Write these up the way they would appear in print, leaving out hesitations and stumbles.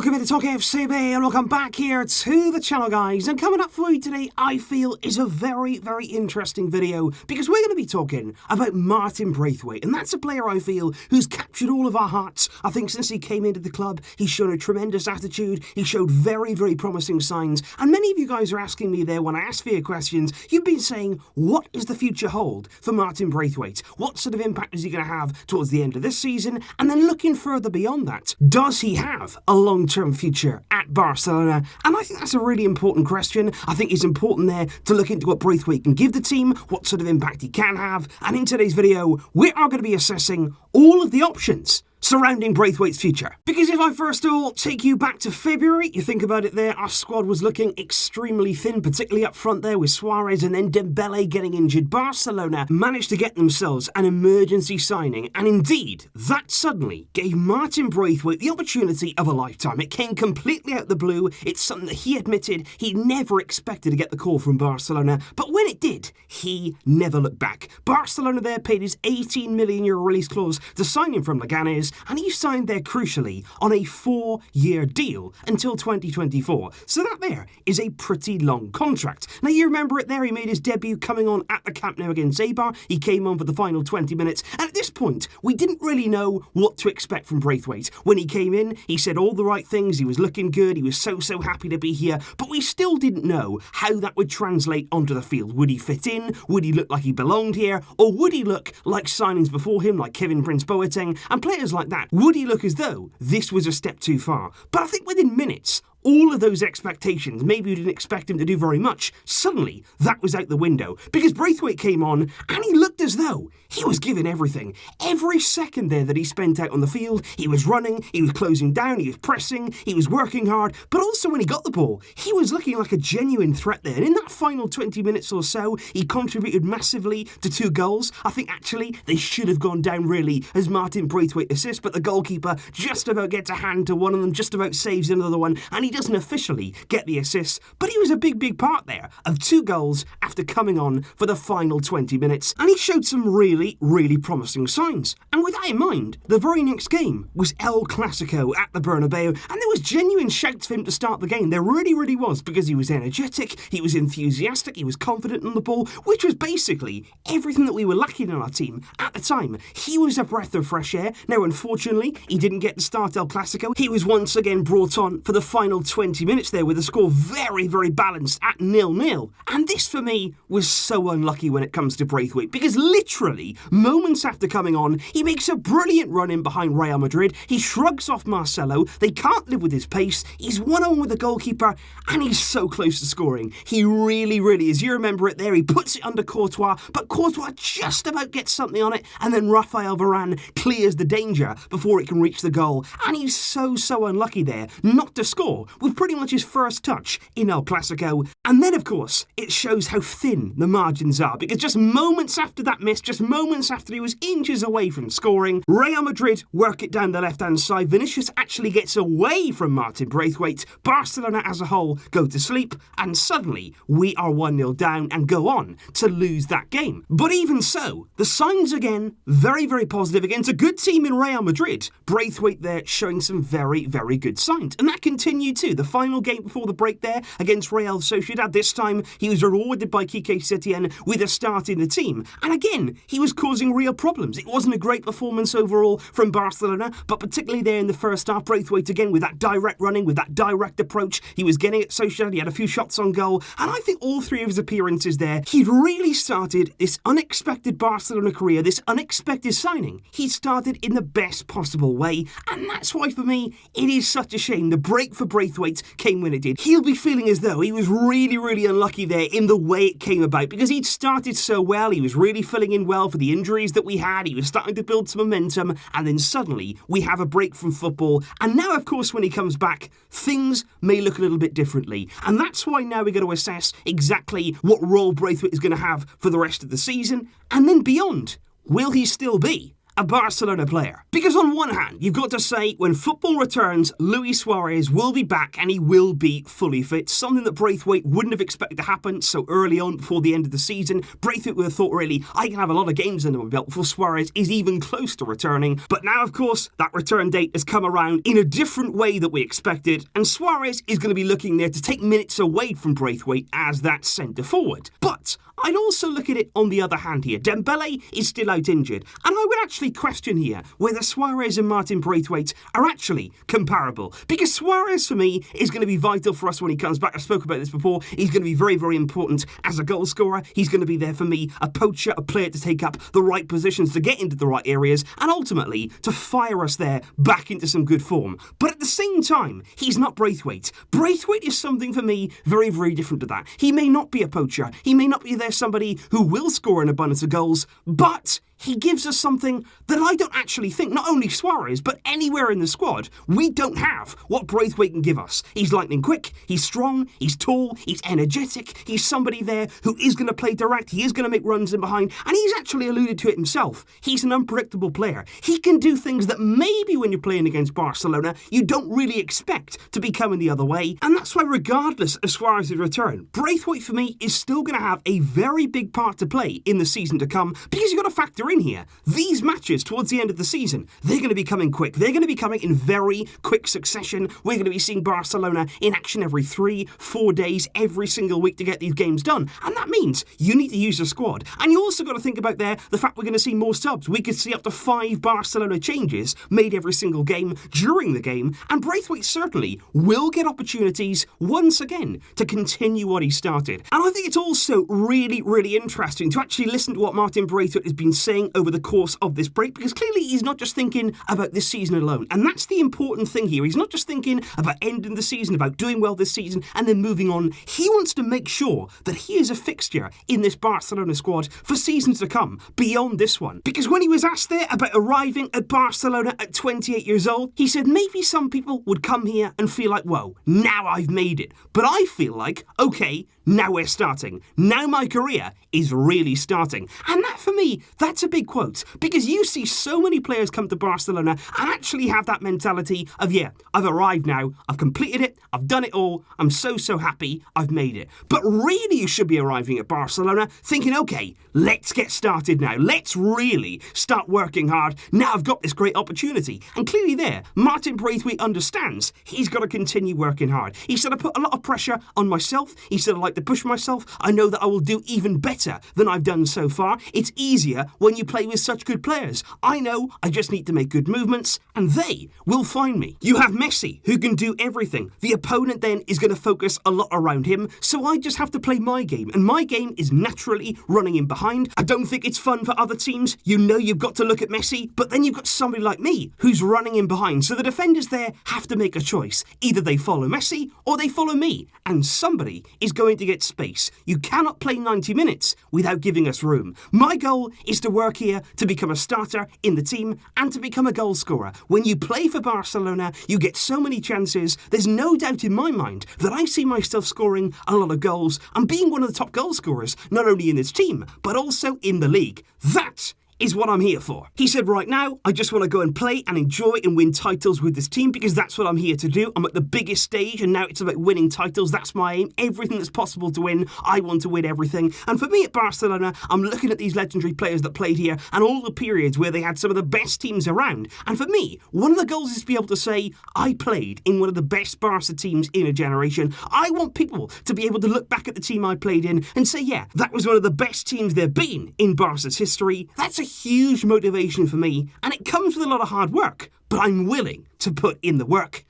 Welcome into TalkFCB and welcome back here to the channel, guys. And coming up for you today, I feel, is a very, very interesting video because we're going to be talking about Martin Braithwaite. And that's a player, I feel, who's captured all of our hearts. I think since he came into the club, he's shown a tremendous attitude. He showed very, very promising signs. And many of you guys are asking me there when I ask for your questions, you've been saying, what does the future hold for Martin Braithwaite? What sort of impact is he going to have towards the end of this season? And then looking further beyond that, does he have a long-term future at Barcelona? And I think that's a really important question. I think it's important there to look into what Braithwaite can give the team, what sort of impact he can have. And in today's video, we are going to be assessing all of the options surrounding Braithwaite's future. Because if I first of all take you back to February, you think about it there, our squad was looking extremely thin, particularly up front there with Suarez and then Dembele getting injured. Barcelona managed to get themselves an emergency signing, and indeed, that suddenly gave Martin Braithwaite the opportunity of a lifetime. It came completely out of the blue. It's something that he admitted he never expected to get the call from Barcelona, but when it did, he never looked back. Barcelona there paid his €18 million release clause to sign him from Leganes, and he signed there crucially on a 4-year deal until 2024. So that there is a pretty long contract. Now you remember it there, he made his debut coming on at the Camp Nou against Eibar. He came on for the final 20 minutes, and at this point, we didn't really know what to expect from Braithwaite. When he came in, he said all the right things, he was looking good, he was so happy to be here, but we still didn't know how that would translate onto the field. Would he fit in? Would he look like he belonged here? Or would he look like signings before him, like Kevin Prince Boateng and players like that? Would he look as though this was a step too far? But I think within minutes, all of those expectations, maybe you didn't expect him to do very much, suddenly that was out the window. Because Braithwaite came on and he looked as though he was giving everything. Every second there that he spent out on the field, he was running, he was closing down, he was pressing, he was working hard, but also when he got the ball, he was looking like a genuine threat there. And in that final 20 minutes or so, he contributed massively to 2 goals. I think actually they should have gone down really as Martin Braithwaite assists, but the goalkeeper just about gets a hand to one of them, just about saves another one, and he doesn't officially get the assist, but he was a big part there of 2 goals after coming on for the final 20 minutes, and he showed some really promising signs. And with that in mind, the very next game was El Clasico at the Bernabeu, and there was genuine shouts for him to start the game. There really was, because he was energetic, he was enthusiastic, he was confident on the ball, which was basically everything that we were lacking in our team at the time. He was a breath of fresh air. Now unfortunately, he didn't get to start El Clasico. He was once again brought on for the final 20 minutes there with the score very balanced at 0-0. And this for me was so unlucky when it comes to Braithwaite, because literally moments after coming on, he makes a brilliant run in behind Real Madrid. He shrugs off Marcelo. They can't live with his pace. He's 1-on with the goalkeeper and he's so close to scoring. He really is. You remember it there. He puts it under Courtois, but Courtois just about gets something on it, and then Rafael Varane clears the danger before it can reach the goal. And he's so unlucky there not to score with pretty much his first touch in El Clasico. And then, of course, it shows how thin the margins are, because just moments after that miss, just moments after he was inches away from scoring, Real Madrid work it down the left-hand side. Vinicius actually gets away from Martin Braithwaite. Barcelona as a whole go to sleep, and suddenly we are 1-0 down and go on to lose that game. But even so, the signs again, very positive against a good team in Real Madrid. Braithwaite there showing some very good signs, and that continued too. The final game before the break there against Real Sociedad, this time he was rewarded by Quique Setién with a start in the team, and again he was causing real problems. It wasn't a great performance overall from Barcelona, but particularly there in the first half, Braithwaite again with that direct running, with that direct approach. He was getting at Sociedad, he had a few shots on goal, and I think all 3 of his appearances there, he'd really started this unexpected Barcelona career, this unexpected signing. He started in the best possible way, and that's why for me it is such a shame the break for Braithwaite came when it did. He'll be feeling as though he was really unlucky there in the way it came about, because he'd started so well, he was really filling in well for the injuries that we had, he was starting to build some momentum, and then suddenly we have a break from football, and now of course when he comes back, things may look a little bit differently, and that's why now we're going to assess exactly what role Braithwaite is going to have for the rest of the season, and then beyond. Will he still be a Barcelona player. Because on one hand, you've got to say, when football returns, Luis Suarez will be back and he will be fully fit. Something that Braithwaite wouldn't have expected to happen so early on before the end of the season. Braithwaite would have thought, really, I can have a lot of games under my belt before Suarez is even close to returning. But now, of course, that return date has come around in a different way that we expected, and Suarez is going to be looking there to take minutes away from Braithwaite as that centre forward. But I'd also look at it on the other hand here. Dembele is still out injured, and I would actually question here whether Suarez and Martin Braithwaite are actually comparable. Because Suarez, for me, is going to be vital for us when he comes back. I spoke about this before. He's going to be very, very important as a goal scorer. He's going to be there for me, a poacher, a player to take up the right positions, to get into the right areas, and ultimately to fire us there back into some good form. But at the same time, he's not Braithwaite. Braithwaite is something for me very, very different to that. He may not be a poacher. He may not be there somebody who will score an abundance of goals, but he gives us something that I don't actually think, not only Suarez, but anywhere in the squad, we don't have what Braithwaite can give us. He's lightning quick, he's strong, he's tall, he's energetic, he's somebody there who is going to play direct, he is going to make runs in behind, and he's actually alluded to it himself. He's an unpredictable player. He can do things that maybe when you're playing against Barcelona, you don't really expect to be coming the other way, and that's why regardless of Suarez's return, Braithwaite for me is still going to have a very big part to play in the season to come, because you've got to factor in here. These matches towards the end of the season, they're going to be coming quick. They're going to be coming in very quick succession. We're going to be seeing Barcelona in action every 3-4 days, every single week to get these games done. And that means you need to use your squad. And you also got to think about there the fact we're going to see more subs. We could see up to 5 Barcelona changes made every single game during the game. And Braithwaite certainly will get opportunities once again to continue what he started. And I think it's also really, really interesting to actually listen to what Martin Braithwaite has been saying over the course of this break, because clearly he's not just thinking about this season alone. And that's the important thing here. He's not just thinking about ending the season, about doing well this season and then moving on. He wants to make sure that he is a fixture in this Barcelona squad for seasons to come beyond this one. Because when he was asked there about arriving at Barcelona at 28 years old, he said maybe some people would come here and feel like, whoa, now I've made it. But I feel like, okay, now we're starting. Now my career is really starting. And that for me, that's a big quote, because you see so many players come to Barcelona and actually have that mentality of, yeah, I've arrived now, I've completed it, I've done it all, I'm so happy, I've made it. But really you should be arriving at Barcelona thinking, okay, let's get started now, let's really start working hard, now I've got this great opportunity. And clearly there, Martin Braithwaite understands he's got to continue working hard. He said, I put a lot of pressure on myself, he said, I like to push myself, I know that I will do even better than I've done so far. It's easier when you play with such good players. I know I just need to make good movements and they will find me. You have Messi who can do everything. The opponent then is going to focus a lot around him, so I just have to play my game, and my game is naturally running in behind. I don't think it's fun for other teams. You know you've got to look at Messi, but then you've got somebody like me who's running in behind, so the defenders there have to make a choice. Either they follow Messi or they follow me, and somebody is going to get space. You cannot play 90 minutes without giving us room. My goal is to work here to become a starter in the team and to become a goal scorer. When you play for Barcelona, you get so many chances. There's no doubt in my mind that I see myself scoring a lot of goals and being one of the top goal scorers, not only in this team, but also in the league. That is what I'm here for. He said, right now, I just want to go and play and enjoy and win titles with this team because that's what I'm here to do. I'm at the biggest stage and now it's about winning titles. That's my aim. Everything that's possible to win, I want to win everything. And for me at Barcelona, I'm looking at these legendary players that played here and all the periods where they had some of the best teams around. And for me, one of the goals is to be able to say, I played in one of the best Barca teams in a generation. I want people to be able to look back at the team I played in and say, yeah, that was one of the best teams there been in Barca's history. That's a huge motivation for me, and it comes with a lot of hard work, but I'm willing to put in the work.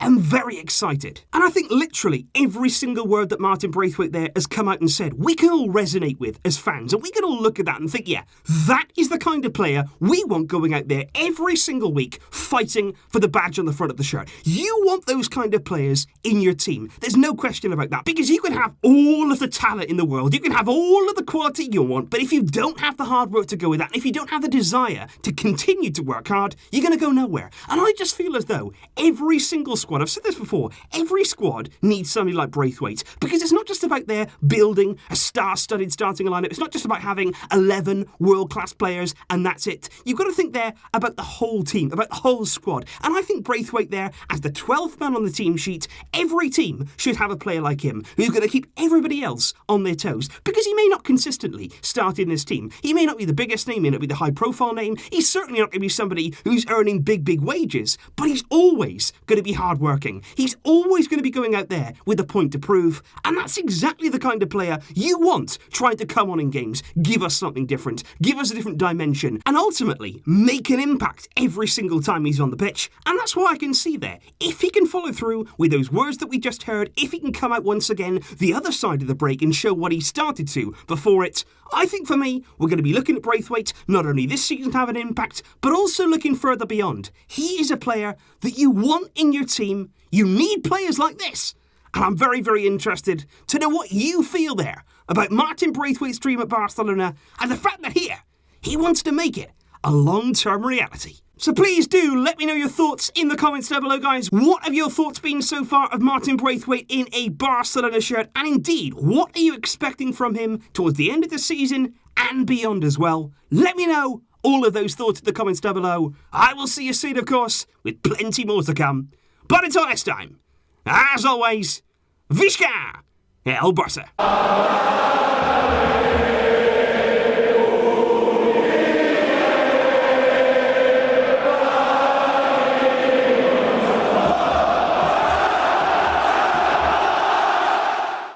I'm very excited. And I think literally every single word that Martin Braithwaite there has come out and said, we can all resonate with as fans. And we can all look at that and think, yeah, that is the kind of player we want going out there every single week fighting for the badge on the front of the shirt. You want those kind of players in your team. There's no question about that. Because you can have all of the talent in the world. You can have all of the quality you want. But if you don't have the hard work to go with that, and if you don't have the desire to continue to work hard, you're going to go nowhere. And I just feel as though every single squad. I've said this before. Every squad needs somebody like Braithwaite, because it's not just about their building a star-studded starting lineup. It's not just about having 11 world-class players and that's it. You've got to think there about the whole team, about the whole squad. And I think Braithwaite there, as the 12th man on the team sheet, every team should have a player like him who's going to keep everybody else on their toes, because he may not consistently start in this team. He may not be the biggest name, may not be the high-profile name. He's certainly not going to be somebody who's earning big wages, but he's always going to be hard-working. He's always going to be going out there with a point to prove, and that's exactly the kind of player you want trying to come on in games, give us something different, give us a different dimension, and ultimately make an impact every single time he's on the pitch. And that's what I can see there. If he can follow through with those words that we just heard, if he can come out once again the other side of the break and show what he started to before it, I think for me, we're going to be looking at Braithwaite not only this season to have an impact, but also looking further beyond. He is a player that you want in your team. You need players like this. And I'm very interested to know what you feel there about Martin Braithwaite's dream at Barcelona and the fact that here, he wants to make it a long-term reality. So please do let me know your thoughts in the comments down below, guys. What have your thoughts been so far of Martin Braithwaite in a Barcelona shirt? And indeed, what are you expecting from him towards the end of the season and beyond as well? Let me know all of those thoughts in the comments down below. I will see you soon, of course, with plenty more to come. But until next time, as always, Visca el Barça!